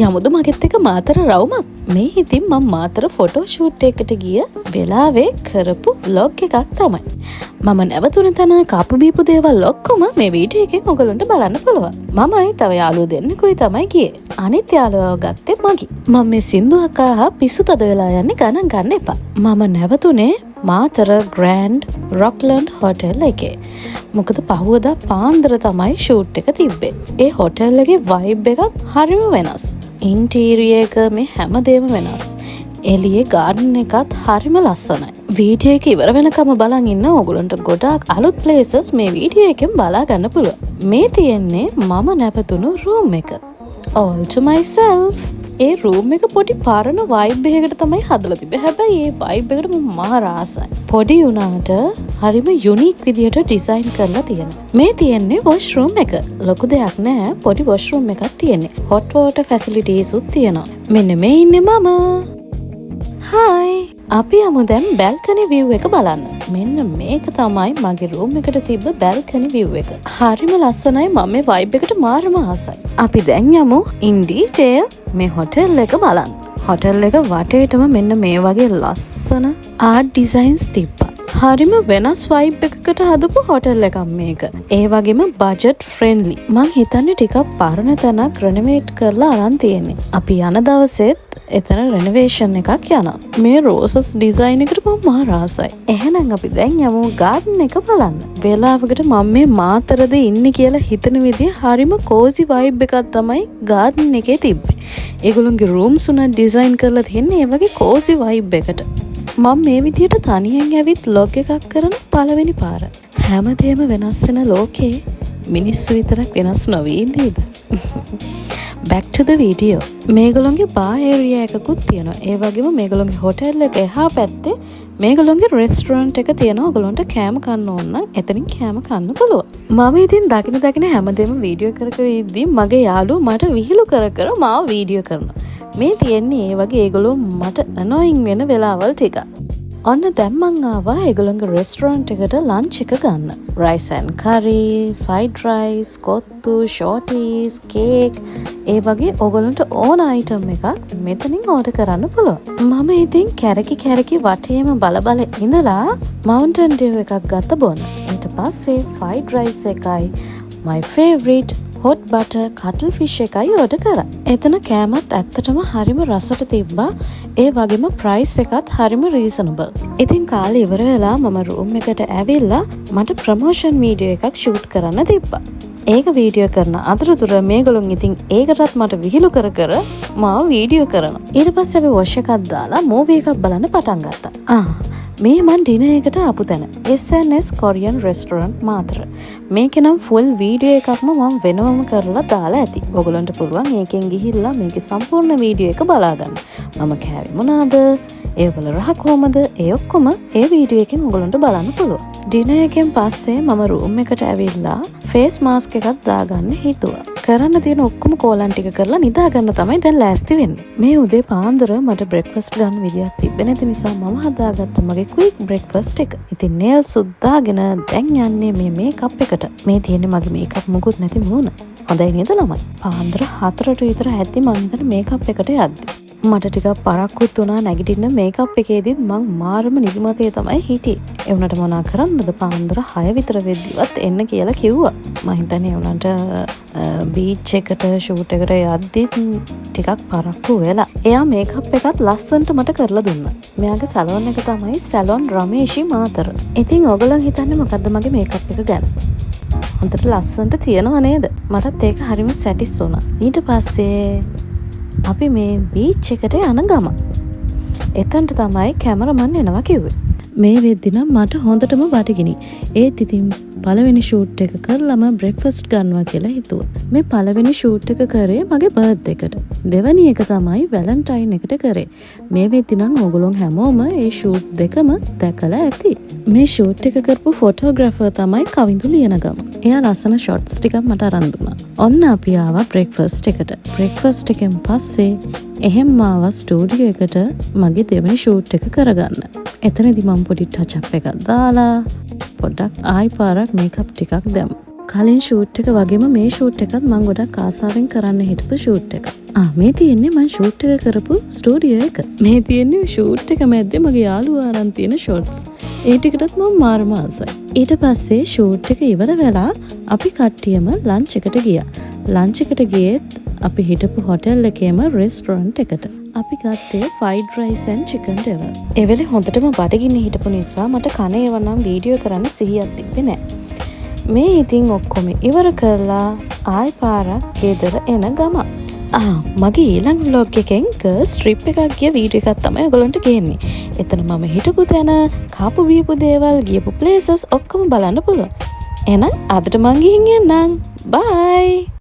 යමුදු මගෙත් එක මාතර රවුමක්. මේ ඉතින් මම මාතර ෆොටෝ ෂූට් එකකට ගිය වෙලාවේ කරපු ව්ලොග් එකක් තමයි. මම නැවතුන තැන කපු බීපු දේවල් ඔක්කොම මේ වීඩියෝ එකෙන් ඔයගලන්ට බලන්න පුළුවන්. මමයි තව යාළුවෝ දෙන්නෙකුයි තමයි ගියේ. අනිත් යාළුවව ගත්තේ මගි. මම මේ සින්දුවක් අහා පිස්සු තද වෙලා යන්නේ ගණන් ගන්න එපා. මම නැවතුනේ මාතර ග්‍රෑන්ඩ් රොක්ලන්ඩ් හෝටල් එකේ. මොකද පහුවදා පාන්දර තමයි ෂූට් එක තිබ්බේ. ඒ හෝටල් එකේ වයිබ් එකත් හරිම වෙනස්. ඉන්ටීරියර් එක මේ හැමදේම වෙනස්. එළියේ ගාඩන් එකත් හරිම ලස්සනයි. වීඩියෝ එක ඉවර වෙනකම බලන් ඉන්න ඕගොල්ලන්ට ගොඩාක් අලුත් ප්ලේසස් මේ වීඩියෝ එකෙන් බලා ගන්න පුළුවන්. මේ තියෙන්නේ මම නැවතුණු රූම් එක. all to myself. A room එක පොඩි පරණ වයිබ් එකකට තමයි හදලා තිබ්බේ. හැබැයි ඒ වයිබ් එකට මම මහා රාසයි. පොඩි උනාට හරිම යුනික් විදියට ඩිසයින් කරලා තියෙනවා. මේ තියෙන්නේ වොෂ්රූම් එක. ලොකු දෙයක් නෑ. පොඩි වොෂ්රූම් එකක් තියෙන්නේ. හොට් වෝටර් ෆැසිලිටිස් උත් තියෙනවා. මෙන්න මේ ඉන්නේ මම. හායි. අපි යමු දැන් බැල්කනි view එක බලන්න. මෙන්න මේක තමයි මගේ රූම් එකට තිබ්බ බැල්කනි view එක. හරිම ලස්සනයි. මම මේ වයිබ් එකට මාරම ආසයි. අපි දැන් යමු ඉන් ඩීටේල් මේ හොටෙල් එක බලන්න. හොටෙල් එක වටේටම මෙන්න මේ වගේ ලස්සන ආර්ට් ඩිසයින්ස් තිබ්බා. හරිම වෙනස් වයිබ් එකකට හදපු හොටෙල් එකක් මේක. ඒ වගේම බජට් ෆ්‍රෙන්ඩ්ලි. මං හිතන්නේ ටිකක් පරණ තැනක් රෙනොවේට් කරලා අරන් තියෙන්නේ. අපි යන දවසෙත් එතන රෙනොවේෂන් එකක් යනවා. මේ රෝසස් ඩිසයින් එකට මම මහා රාසයි. එහෙනම් අපි දැන් යමු ගාඩන් එක බලන්න. වෙලාවකට මම මේ මාතරද ඉන්නේ කියලා හිතන විදිය හරිම කෝසි වයිබ් එකක් තමයි ගාඩන් එකේ තිබ්බේ. ඒගොල්ලෝගේ රූම්ස් උනා ඩිසයින් කරලා තියෙන්නේ ඒ වගේ කෝසි වයිබ් එකට. මම මේ විදියට තනියෙන් ඇවිත් ලොග් එකක් කරන පළවෙනි පාර. හැමදේම වෙනස් වෙන ලෝකේ මිනිස්සු විතරක් වෙනස් නොවී ඉඳීද? back to the video. මේගොල්ලෝගේ බාර් ඒරියා එකකුත් තියෙනවා. ඒ වගේම මේගොල්ලෝගේ හොටෙල් එක එහා පැත්තේ මේගොල්ලෝගේ රෙස්ටොරන්ට් එක තියෙනවා. ඔයගොල්ලන්ට කෑම කන්න ඕන නම් එතනින් කෑම කන්න පුළුවන්. මම ඉතින් දකින හැමදේම වීඩියෝ කර ඉද්දි මගේ යාළුවෝ මට විහිළු කර මාව වීඩියෝ කරනවා. මේ තියෙන්නේ ඒ වගේ ඒගොල්ලෝ මට annoying වෙන වෙලාවල් ටික. ඔන්න දැන් මං ආවා ඒගොල්ලන්ගේ රෙස්ටොරන්ට් එකට ලන්ච් එක ගන්න. rice and curry, fried rice, kottu, shorties, cake ඒ වගේ ඕගොල්ලන්ට ඕන අයිටම් එකක් මෙතනින් ඕඩර් කරන්න පුළුවන්. මම ඉතින් කැරකි වටේම බල ඉඳලා mountain dew එකක් ගත්ත බොන්න. ඊට පස්සේ fried rice එකයි my favorite hot butter cuttlefish එකයි ඕඩර් කරා. එතන කෑමත් ඇත්තටම හරිම රසට තිබ්බා. ඒ වගේම ප්‍රයිස් එකත් හරිම රීසනබල්. ඉතින් කාලේ ඉවර වෙලා මම රූම් එකට ඇවිල්ලා මට ප්‍රොමෝෂන් වීඩියෝ එකක් ෂූට් කරන්න තිබ්බා. ඒක වීඩියෝ කරන අතරතුර මේගොල්ලෝ ඉතින් ඒකටත් මට විහිළු කර මාව වීඩියෝ කරනවා. ඊට පස්සේ අපි වොෂ් එකක් දාලා මූවි එකක් බලන්න පටන් ගත්තා. මේ මන් ඩිනර් එකට ආපු තැන SNS කොරියන් රෙස්ටොරන්ට් මාතර. මේකේ නම් ෆුල් වීඩියෝ එකක්ම මම වෙනවම කරලා දාලා ඇති. ඔයගොල්ලන්ට පුළුවන් ඒකෙන් ගිහිල්ලා මේකේ සම්පූර්ණ වීඩියෝ එක බලා ගන්න. මම කෑවේ මොනවාද? ඒවල රහ කොහමද? ඒ ඔක්කොම ඒ වීඩියෝ එකෙන් ඔයගොල්ලන්ට බලන්න පුළුවන්. ඩිනර් එකෙන් පස්සේ මම රූම් එකට ඇවිල්ලා ෆේස් මාස්ක් එකක් දාගන්න හිතුවා. කරන්න තියෙන ඔක්කොම කෝලන් ටික කරලා නිදා ගන්න තමයි දැන් ලෑස්ති වෙන්නේ. මේ උදේ පාන්දර මට බ්‍රෙක්ෆාස්ට් ගන්න විදියක් තිබ්බේ නැති නිසා මම හදාගත්ත මගේ ක්වික් බ්‍රෙක්ෆාස්ට් එක. ඉතින් නේල්ස් සුද්දාගෙන දැන් යන්නේ මේ මේකප් එකට. මේ තියෙන්නේ මගේ මේකප් මුකුත් නැති මූණ. හොඳයි නේද ළමයි? පාන්දර 4ට විතර ඇද්දි මම දැන් මේකප් එකට යද්දි. මට ටිකක් පරක්කුත් වුණා නැගිටින්න මේකප් එකේදීත් මං මාරම නිදිමතේ තමයි හිටියේ. ඒ වුණාට මොනා කරන්නද පාන්දර 6 විතර වෙද්දිවත් එන්න කියලා කිව්වා. මං හිතන්නේ උනන්ට බීච් එකට ෂූට් එකට යද්දි ටිකක් පරක්කු වෙලා. එයා මේකප් එකත් ලස්සනට මට කරලා දුන්නා. මෙයාගේ සැලොන් එක තමයි සැලොන් රමේෂි මාතර. ඉතින් ඔයගොල්ලෝ හිතන්නේ මොකද්ද මගේ මේකප් එක ගැන? හොඳට ලස්සනට තියෙනව නේද? මටත් ඒක හරිම සැටිස් වුණා. ඊට පස්සේ අපි මේ බීච් එකට යන ගම. එතනට තමයි කැමරමන් එනවා කිව්වේ. මේ වෙද්දි නම් මට හොඳටම බඩගිනි. ඒත් ඉතින් පළවෙනි ෂූට් එක කරලම බ්‍රෙක්ෆාස්ට් ගන්නවා කියලා හිතුවා. මේ පළවෙනි ෂූට් එක කරේ මගේ බර්ත්ඩේ එකට. දෙවැනි එක තමයි වැලන්ටයින් එකට කරේ. මේ වෙද්දි නම් ඕගොල්ලෝ හැමෝම ඒ ෂූට් දෙකම දැකලා ඇති. මේ ෂූට් එක කරපු ෆොටෝග්‍රැෆර් තමයි කවිඳු ලියනගම. එයා ලස්සන ෂොට්ස් ටිකක් මට අරන් දුන්නා. ඔන්න අපි ආවා බ්‍රෙක්ෆාස්ට් එකට. බ්‍රෙක්ෆාස්ට් එකෙන් පස්සේ එහෙම ආවා ස්ටුඩියෝ එකට මගේ දෙවෙනි ෂූට් එක කරගන්න. එතනදී මම පොඩි ටච් අප් එකක් දාලා පොඩ්ඩක් ආයි පාරක් මේකප් ටිකක් දැම්මා. කලින් ෂූට් එක වගේම මේ ෂූට් එකත් මම ගොඩක් ආසාවෙන් කරන්න හිටපු ෂූට් එකක්. මේ තියෙන්නේ මං ෂූට් එක කරපු ස්ටුඩියෝ එක. මේ තියෙන්නේ ෂූට් එක මැද්දේ මගේ යාළුවා අරන් තියෙන ෂොට්ස්. ඒ ටිකටත් මම මාරම ආසයි. ඊට පස්සේ ෂූට් එක ඉවර වෙලා අපි කට්ටියම ලන්ච් එකට ගියා. ලන්ච් එකට ගියෙත් අපි හිටපු හොටෙල් එකේම රෙස්ටොරන්ට් එකට. අපි ගත්තේ fried rice and chicken devil. ඒ වෙලේ හොඳටම බඩගින්න හිටපු නිසා මට කන ඒවනම් වීඩියෝ කරන්න සිහියක් තිබ්බේ නැහැ. මේ ඉතින් ඔක්කොම ඉවර කරලා ආයි පාරක් ගෙදර එන ගම. මගේ ඊළඟ vlog එකෙන් ගර්ල්ස් ට්‍රිප් එකක් ගිය වීඩියෝ එකක් තමයි ඔයගොල්ලන්ට ගේන්නේ. එතන මම හිටපු තැන, කාපු බීපු දේවල්, ගියපු places ඔක්කොම බලන්න පුළුවන්. එහෙනම් අදට මං ගිහින් එන්නම්. bye.